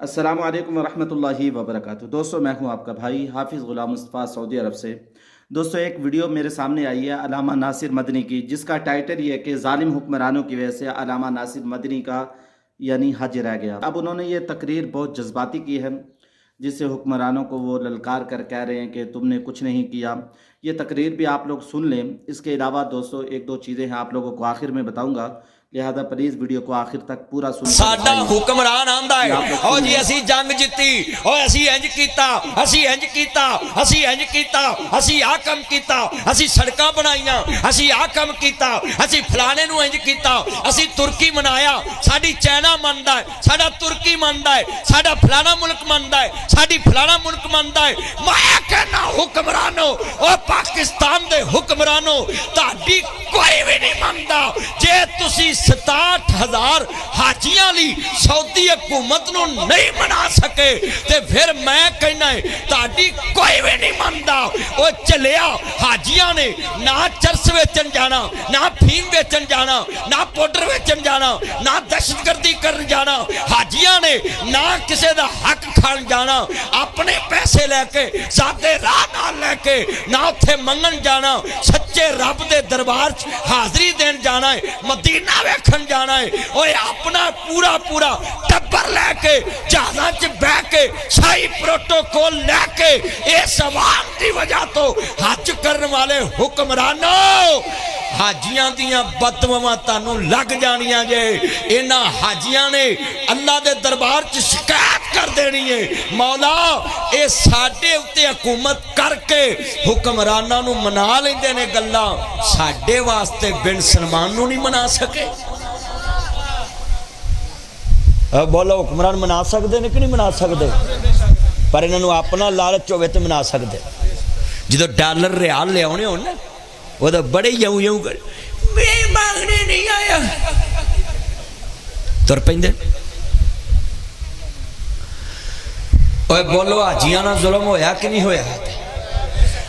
अस्सलामु अलैकुम वरहमतुल्लाहि वबरकातुहू। दोस्तों, मैं हूं आपका भाई हाफिज़ ग़ुलाम मुस्तफ़ा सऊदी अरब से। दोस्तों, एक वीडियो मेरे सामने आई है अल्लामा नासिर मदनी की, जिसका टाइटल ये है कि ज़ालिम हुक्मरानों की वजह से अल्लामा नासिर मदनी का यानी हज रह गया। अब उन्होंने ये तकरीर बहुत जज्बाती की है, जिससे हुक्मरानों को वो ललकार कर कह रहे हैं कि तुमने कुछ नहीं किया। ये तकरीर भी आप लोग सुन लें। इसके अलावा दोस्तों एक दो चीज़ें हैं, आप लोगों को आखिर में बताऊँगा, लिहाजा प्लीज़ वीडियो को आखिर तक पूरा सुन। साडा हुक्मरान आंदा है और जी असी जंग जीती और असी इंज कीता, असी इंज कीता, असी इंज कीता, असी आ कम कीता, असी सड़कां बनाईयां, असी आ कम कीता, असी फलाने नूं इंज कीता, असी तुर्की मनाया, साडी चाइना मनदा है, साडा तुर्की मनदा है, साडा फलाना मुल्क मनदा है, साडी फलाना मुल्क मनदा है। मैं कहना हुक्मरानो और पाकिस्तान दे हुक्मरानो, ताडी कोई भी नहीं मनदा। जे तुसी 67,000 हाजियां ली सऊदी हुकूमत नूं नहीं मना सके ते फिर मैं कहना है ताड़ी कोई भी नहीं मनदा। वो चलिया हाजियां ने ना चरस वेचन जाना, ना फीम वेचन जाना, ना पाउडर वेचन जाना, ना दहशतगर्दी कर जाना। हाजियां ने ना किसी का हक खान जाना, अपने पैसे लैके सादे राह नाल लैके ना उत्थे मंगन जाना, सच्चे रब दे दरबार च हाजरी देन जाना है, मदीना वेखन जाना है। ओए अपना पूरा पूरा टब्बर लैके जहाज़ां च बह के शाही प्रोटोकॉल लैके इस अवाम की वजह तो हज करने वाले हुक्मरानों हाजियां दियां बददुआवां तानू लग जानियां जे। इन्हां हाजियां ने अल्लाह दे दरबार च शिकायत कर देनी है, मौला ये साडे उत्ते हुकूमत करके हुक्मरानां नू मना लैंदे ने गल्लां, साडे वास्ते बिन सलमान नू नहीं मना सके। बोलो हुक्मरान मना सकते हैं कि नहीं मना सकते? पर इन्होंने अपना लालच होवे तो मना सकते। जो डॉलर रियाल लियाने हो ना, वो तो बड़े यूं यूं कर मैं मांगने नहीं आया तुर पेंदे। ओए बोलो हाजियां नाल जुल्म होया कि नहीं होया?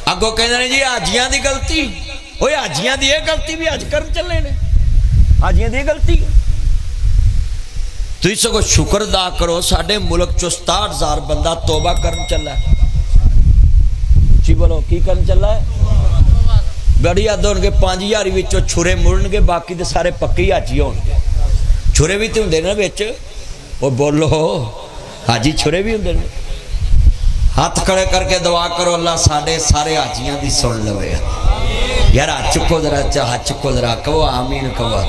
अगों कहंदे ने जी हाजियां दी गलती। ओए हाजियां दी यह गलती भी अज करन चले ने, हाजियां दी गलती। तुम सगों शुक्र अदा करो, साडे मुल्क चो 67,000 बंदा तौबा करन चला है। जी बोलो की करन चला है? बड़ी हद होणगे 5,000 विचों छुरे मुड़नगे, बाकी तो सारे पक्के हाजी होणगे। छुरे भी तो हुंदे ने विच। ओ बोलो हाजी छुरे भी हुंदे ने। हाथ खड़े करके दुआ करो अल्लाह साडे सारे हाजियां दी सुन लवे। यार हाथ चुको जरा, हाथ चुको जरा, कहो आमीन कहो।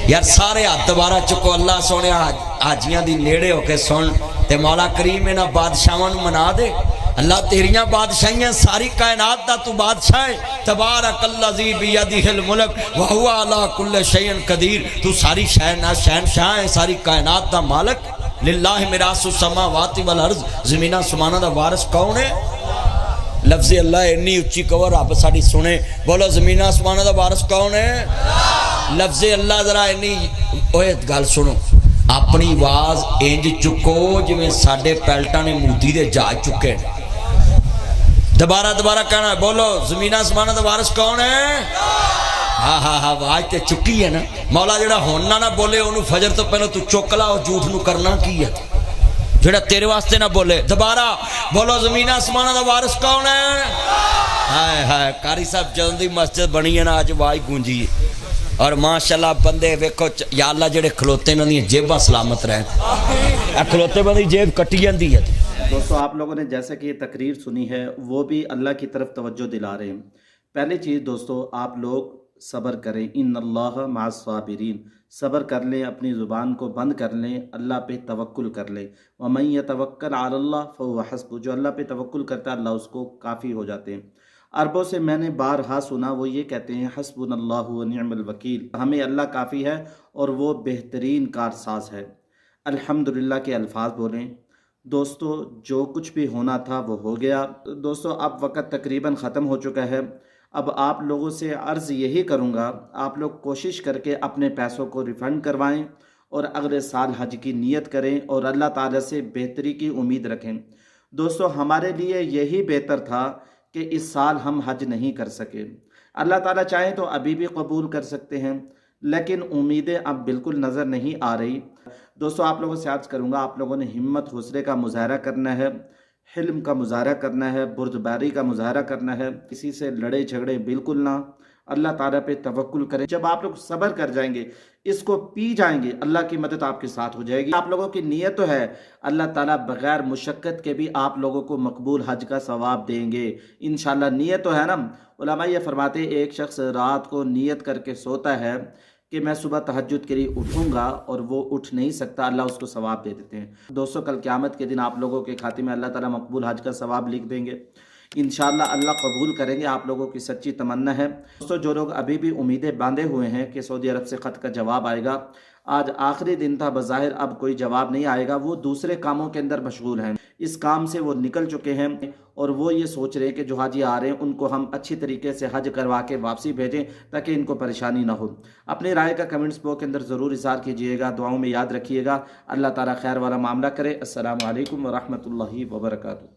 यार सारे हाथ दोबारा चुको, अल्लाह सोने हाजियां दी नेड़े होके सुन ते मौला करीम इन्हां बादशाहां नूं मना दे। अल्लाह तेरियां बादशाहियां सारी कायनात दा तू बादशाह है। तबारकल्लज़ी बियदिहिल मुल्क व हुवा अला कुल्लि शैइन कदीर। तू सारी शहनशाह है, सारी कायनात दा मालिक। लिल्लाहि मिरासु समावाति वल अर्ज़। ज़मीना सुमाना दा वारिस कौन है? लफ्ज़ अल्लाह इन्नी उच्ची कहो रब साड़ी सुने। बोलो ज़मीना सुमाना दा वारिस कौन है? लफ्ज़ अल्लाह जरा इन्नी। ओए गल सुनो, अपनी आवाज़ इंज चुको जिवें साडे पैलटां ने मोदी दे जहाज चुके। दोबारा दोबारा कहना, बोलो ज़मीना आसमाना दा वारिस कौन है? हाँ हाँ हाँ, आवाज तो चुकी है ना। मौला जेड़ा हुण ना बोले उन्होंने फजर तो पहले तू चुक ला, और झूठ नूं करना की है जेड़ा तेरे वास्ते ना बोले। दोबारा बोलो ज़मीना आसमाना दा वारिस कौन है? हाय हाय, कारी साहब जदों दी मस्जिद बनी है ना, अज आवाज गूंजी और माशाल्लाह बंदे वेखो या अल्लाह जेड़े खलोते इन्हां दी जेबां सलामत रहन। खलोते बंदी जेब कटी जाती है। दोस्तों, आप लोगों ने जैसे कि ये तकरीर सुनी है, वो भी अल्लाह की तरफ तवज्जो दिला रहे हैं। पहली चीज़ दोस्तों, आप लोग सब्र करें। इन्नल्लाह माअस साबिरीन। सब्र कर लें, अपनी ज़ुबान को बंद कर लें, अल्लाह पे तवक्कुल कर लें। व मन यतवक्कल अलल्लाह फहुव हस्बुह। जो अल्लाह पे तवक्कुल करता है अल्लाह उसको काफ़ी हो जाते हैं। अरबों से मैंने बारहा सुना, वो ये कहते हैं हस्बुनल्लाहु व निअमल वकील। हमें अल्लाह काफ़ी है और वो बेहतरीन कारसाज है। अल्हम्दुलिल्लाह के अल्फाज बोलें। दोस्तों, जो कुछ भी होना था वो हो गया। दोस्तों, अब वक़्त तकरीबन ख़त्म हो चुका है। अब आप लोगों से अर्ज़ यही करूँगा, आप लोग कोशिश करके अपने पैसों को रिफ़ंड करवाएं और अगले साल हज की नीयत करें और अल्लाह ताला से बेहतरी की उम्मीद रखें। दोस्तों, हमारे लिए यही बेहतर था कि इस साल हम हज नहीं कर सके। अल्लाह ताला चाहे तो अभी भी कबूल कर सकते हैं, लेकिन उम्मीदें अब बिल्कुल नज़र नहीं आ रही। दोस्तों, आप लोगों से अर्ज़ करूँगा, आप लोगों ने हिम्मत हौसले का मुज़ाहरा करना है, हिल्म का मुज़ाहरा करना है, बुर्दबारी का मुज़ाहरा करना है, किसी से लड़े झगड़े बिल्कुल ना, अल्लाह ताला पे तवक्कुल करें। जब आप लोग सब्र कर जाएंगे, इसको पी जाएंगे, अल्लाह की मदद आपके साथ हो जाएगी। आप लोगों की नीयत तो है, अल्लाह ताला बगैर मुशक्क़त के भी आप लोगों को मकबूल हज का सवाब देंगे इंशाल्लाह। नीयत तो है ना। उलमा ये फरमाते, एक शख्स रात को नीयत करके सोता है कि मैं सुबह तहज्जुद के लिए उठूंगा और वो उठ नहीं सकता, अल्लाह उसको सवाब दे देते हैं। दोस्तों, कल क़यामत के दिन आप लोगों के खाते में अल्लाह ताला मकबूल हज का सवाब लिख देंगे इंशाअल्लाह। अल्लाह कबूल करेंगे, आप लोगों की सच्ची तमन्ना है। दोस्तों, जो लोग अभी भी उम्मीदें बांधे हुए हैं कि सऊदी अरब से ख़त का जवाब आएगा, आज आखिरी दिन था, बज़ाहिर अब कोई जवाब नहीं आएगा, वो दूसरे कामों के अंदर मशगूल हैं। इस काम से वो निकल चुके हैं और वो ये सोच रहे हैं कि जो हाजी आ रहे हैं उनको हम अच्छी तरीके से हज करवा के वापसी भेजें ताकि इनको परेशानी ना हो। अपनी राय का कमेंट्स बॉक्स के अंदर ज़रूर इज़हार कीजिएगा, दुआओं में याद रखिएगा। अल्लाह ताला खैर वाला मामला करे। अस्सलामु अलैकुम व रहमतुल्लाहि व बरकातुहू।